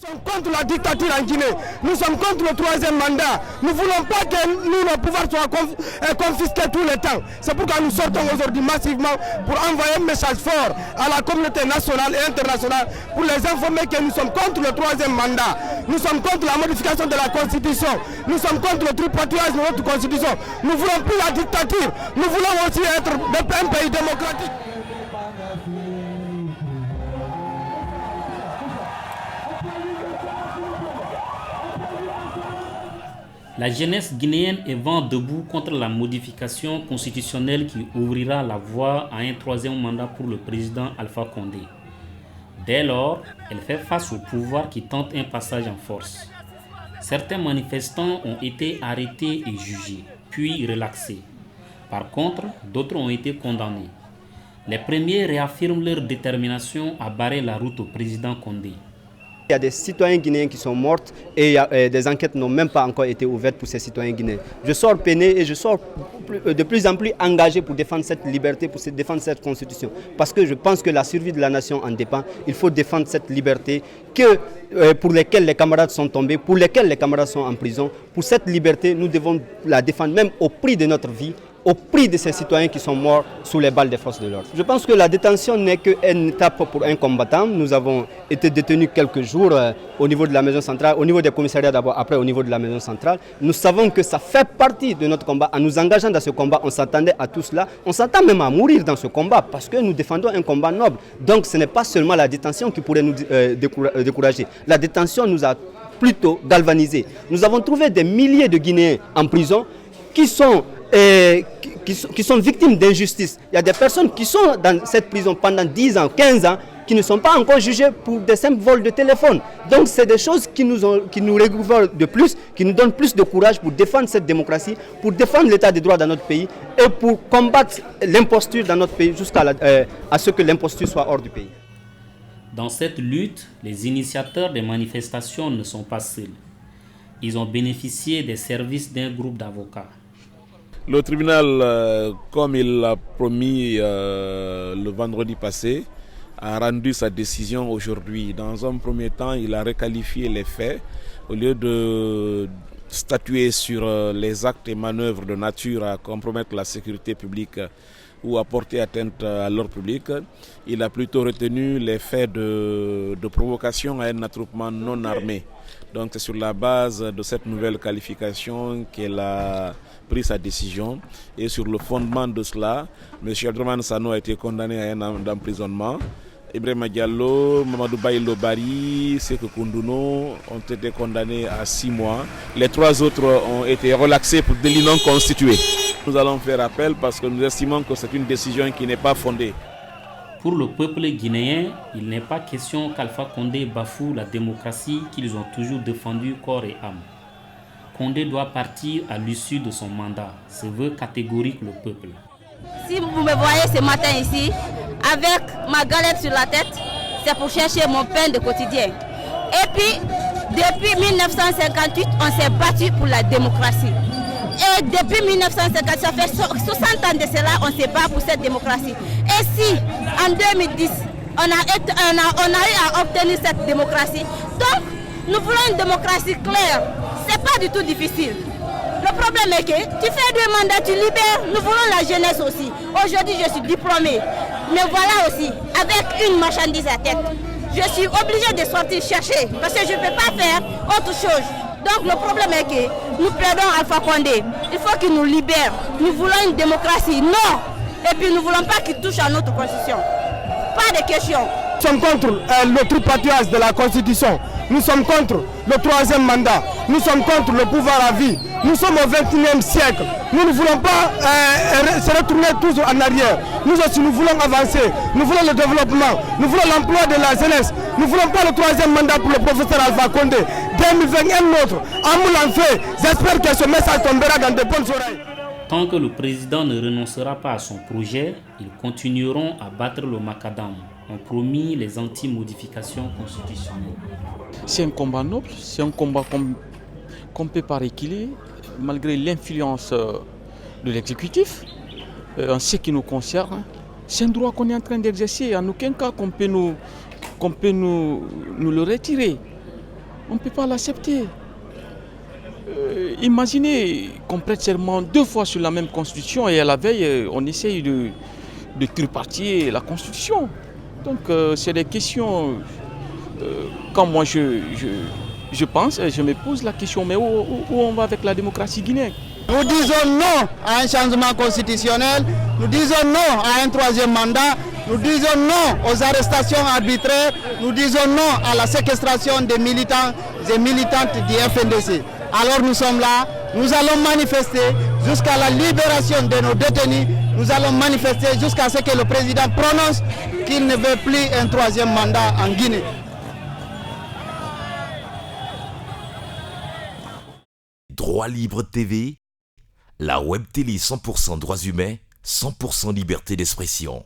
Nous sommes contre la dictature en Guinée, nous sommes contre le troisième mandat. Nous ne voulons pas que nos pouvoirs soient confisqués tout le temps. C'est pourquoi nous sortons aujourd'hui massivement pour envoyer un message fort à la communauté nationale et internationale pour les informer que nous sommes contre le troisième mandat. Nous sommes contre la modification de la Constitution. Nous sommes contre le tripatouillage de notre Constitution. Nous ne voulons plus la dictature. Nous voulons aussi être un pays démocratique. La jeunesse guinéenne est vent debout contre la modification constitutionnelle qui ouvrira la voie à un troisième mandat pour le président Alpha Condé. Dès lors, elle fait face au pouvoir qui tente un passage en force. Certains manifestants ont été arrêtés et jugés, puis relaxés. Par contre, d'autres ont été condamnés. Les premiers réaffirment leur détermination à barrer la route au président Condé. Il y a des citoyens guinéens qui sont morts et des enquêtes n'ont même pas encore été ouvertes pour ces citoyens guinéens. Je sors peiné et je sors de plus en plus engagé pour défendre cette liberté, pour défendre cette constitution. Parce que je pense que la survie de la nation en dépend. Il faut défendre cette liberté pour laquelle les camarades sont tombés, pour laquelle les camarades sont en prison. Pour cette liberté, nous devons la défendre même au prix de notre vie, au prix de ces citoyens qui sont morts sous les balles des forces de l'ordre. Je pense que la détention n'est qu'une étape pour un combattant. Nous avons été détenus quelques jours au niveau de la maison centrale, au niveau des commissariats d'abord, après au niveau de la maison centrale. Nous savons que ça fait partie de notre combat. En nous engageant dans ce combat, on s'attendait à tout cela. On s'attend même à mourir dans ce combat parce que nous défendons un combat noble. Donc ce n'est pas seulement la détention qui pourrait nous décourager. La détention nous a plutôt galvanisés. Nous avons trouvé des milliers de Guinéens en prison qui sont victimes d'injustice. Il y a des personnes qui sont dans cette prison pendant 10 ans, 15 ans, qui ne sont pas encore jugées pour des simples vols de téléphone. Donc c'est des choses qui nous régouvernent de plus, qui nous donnent plus de courage pour défendre cette démocratie, pour défendre l'état des droits dans notre pays et pour combattre l'imposture dans notre pays jusqu'à ce que l'imposture soit hors du pays. Dans cette lutte, les initiateurs des manifestations ne sont pas seuls. Ils ont bénéficié des services d'un groupe d'avocats. Le tribunal, comme il l'a promis le vendredi passé, a rendu sa décision aujourd'hui. Dans un premier temps, il a requalifié les faits. Au lieu de statuer sur les actes et manœuvres de nature à compromettre la sécurité publique ou à porter atteinte à l'ordre public, il a plutôt retenu les faits de provocation à un attroupement non armé. Donc c'est sur la base de cette nouvelle qualification qu'elle a pris sa décision et sur le fondement de cela, M. Abdourahmane Sano a été condamné à un an d'emprisonnement. Ibrahima Diallo, Mamadou Baïlo Bari, Seko Koundouno ont été condamnés à 6 mois. Les 3 autres ont été relaxés pour délit non constitué. Nous allons faire appel parce que nous estimons que c'est une décision qui n'est pas fondée. Pour le peuple guinéen, il n'est pas question qu'Alpha Condé bafoue la démocratie qu'ils ont toujours défendue corps et âme. Condé doit partir à l'issue de son mandat, se veut catégorique le peuple. Si vous me voyez ce matin ici, avec ma galette sur la tête, c'est pour chercher mon pain de quotidien. Et puis, depuis 1958, on s'est battu pour la démocratie. Et depuis 1950, ça fait 60 ans de cela, on se bat pour cette démocratie. Et si, en 2010, on a eu à obtenir cette démocratie, donc nous voulons une démocratie claire. C'est pas du tout difficile. Le problème est que tu fais 2 mandats, tu libères. Nous voulons la jeunesse aussi. Aujourd'hui, je suis diplômée. Mais voilà aussi, avec une marchandise à tête. Je suis obligée de sortir chercher parce que je ne peux pas faire autre chose. Donc le problème est que nous plaidons Alpha Condé. Il faut qu'il nous libère. Nous voulons une démocratie. Non. Et puis nous ne voulons pas qu'il touche à notre constitution. Pas de question. Nous sommes contre le tripatouillage de la Constitution. Nous sommes contre le troisième mandat. Nous sommes contre le pouvoir à vie. Nous sommes au XXIe siècle. Nous ne voulons pas se retourner toujours en arrière. Nous aussi, nous voulons avancer. Nous voulons le développement. Nous voulons l'emploi de la jeunesse. Nous ne voulons pas le troisième mandat pour le professeur Alpha Condé. 2021 autre. En fait, j'espère que ce message tombera dans de bonnes oreilles. Tant que le président ne renoncera pas à son projet, ils continueront à battre le macadam, ont promis les anti-modifications constitutionnelles. C'est un combat noble, c'est un combat qu'on peut pas réquiller, malgré l'influence de l'exécutif. En ce qui nous concerne, c'est un droit qu'on est en train d'exercer. En aucun cas qu'on peut nous le retirer. On ne peut pas l'accepter. Imaginez qu'on prête serment 2 fois sur la même constitution et à la veille, on essaye de tripartier la constitution. Donc c'est des questions, quand moi je pense, je me pose la question, mais où on va avec la démocratie guinéenne? Nous disons non à un changement constitutionnel, nous disons non à un 3e mandat, nous disons non aux arrestations arbitraires, nous disons non à la séquestration des militants et militantes du FNDC. Alors nous sommes là, nous allons manifester jusqu'à la libération de nos détenus, nous allons manifester jusqu'à ce que le président prononce qu'il ne veut plus un 3e mandat en Guinée. Droit Libre TV, la web télé 100% droits humains, 100% liberté d'expression.